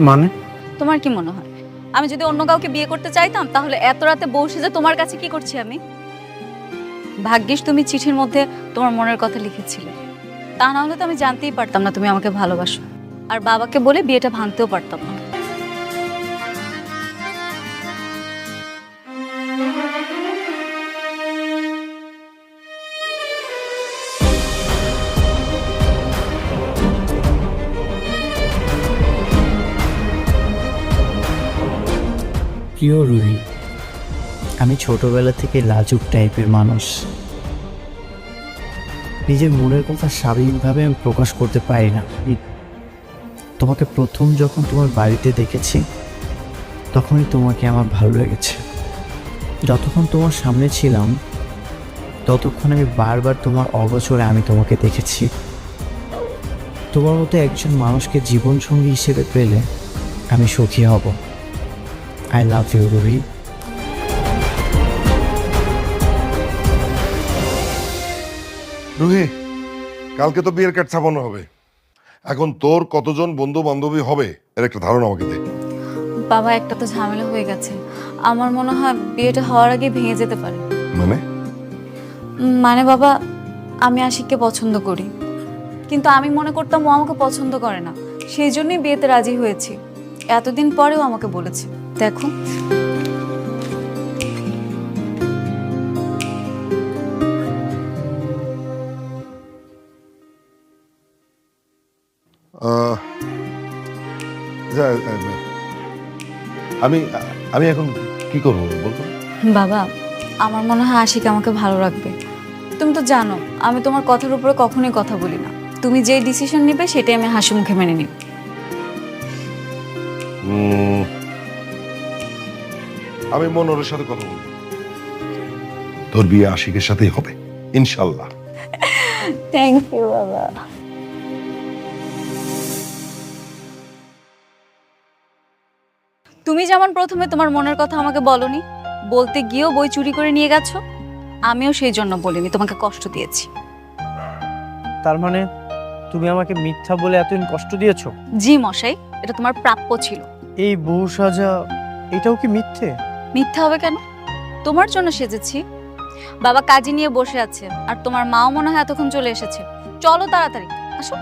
মানে? তোমার কি মনে হয় আমি যদি অন্য কাউকে বিয়ে করতে চাইতাম তাহলে এত রাতে বউ সেজে তোমার কাছে কি করছি আমি? ভাগ্যিস তুমি চিঠির মধ্যে তোমার মনের কথা লিখেছিলে, তা না হলে তো আমি জানতেই পারতাম না তুমি আমাকে ভালোবাসো, আর বাবাকে বলে বিয়েটা ভাঙতেও পারতাম না। প্রিয় রুহি, আমি ছোটবেলা থেকে লাজুক টাইপের মানুষ। নিজের মনের কথা স্বাভাবিকভাবে আমি প্রকাশ করতে পারি না। তোমাকে প্রথম যখন তোমার বাড়িতে দেখেছি তখনই তোমাকে আমার ভালো লেগেছে। যতক্ষণ তোমার সামনে ছিলাম ততক্ষণ আমি বারবার তোমার অগোচরে আমি তোমাকে দেখেছি। তোমার মতো একজন মানুষকে জীবনসঙ্গী হিসেবে পেলে আমি সুখী হব। I love you Ruhi. Ruhi, কালকে তো বিয়ের কার্ড ছাপানো হবে। এখন তোর কতজন বন্ধু বান্ধবী হবে এর একটা ধারণা আমাকে দে। বাবা, একটা তো ঝামেলা হয়ে গেছে, আমার মনে হয় বিয়েটা হওয়ার আগে ভেঙে যেতে পারে। মানে বাবা, আমি আশিককে পছন্দ করি, কিন্তু আমি মনে করতাম ও আমাকে পছন্দ করে না, সেই জন্যই বিয়েতে রাজি হয়েছি। এতদিন পরেও আমাকে বলেছে, দেখো। আহ, আমি আমি এখন কি করবো বলতো? বাবা, আমার মনে হয় আশিক আমাকে ভালো রাখবে। তুমি তো জানো আমি তোমার কথার উপরে কখনোই কথা বলি না। তুমি যে ডিসিশন নেবে সেটাই আমি হাসি মুখে মেনে নিব। আমি মনোরের সাথে কথা বলবো, তোর বিয়ে আশিকের সাথেই হবে ইনশাল্লাহ। থ্যাংক ইউ বাবা। তুমি যেমন প্রথমে তোমার মনের কথা আমাকে বলনি, বলতে গিয়েও বই চুরি করে নিয়ে গেছো, আমিও সেই জন্য বলিনি, তোমাকে কষ্ট দিয়েছি। তার মানে তুমি আমাকে মিথ্যা বলে এতদিন কষ্ট দিয়েছো? জি মশাই, এটা তোমার প্রাপ্য ছিল। এই বউ সাজা, এটাও কি মিথ্যে? মিথ্যা হবে কেন? তোমার জন্য সেজেছি। বাবা কাজী নিয়ে বসে আছে, আর তোমার মাও মনে হয় এতক্ষণ চলে এসেছে। চলো তাড়াতাড়ি আসো।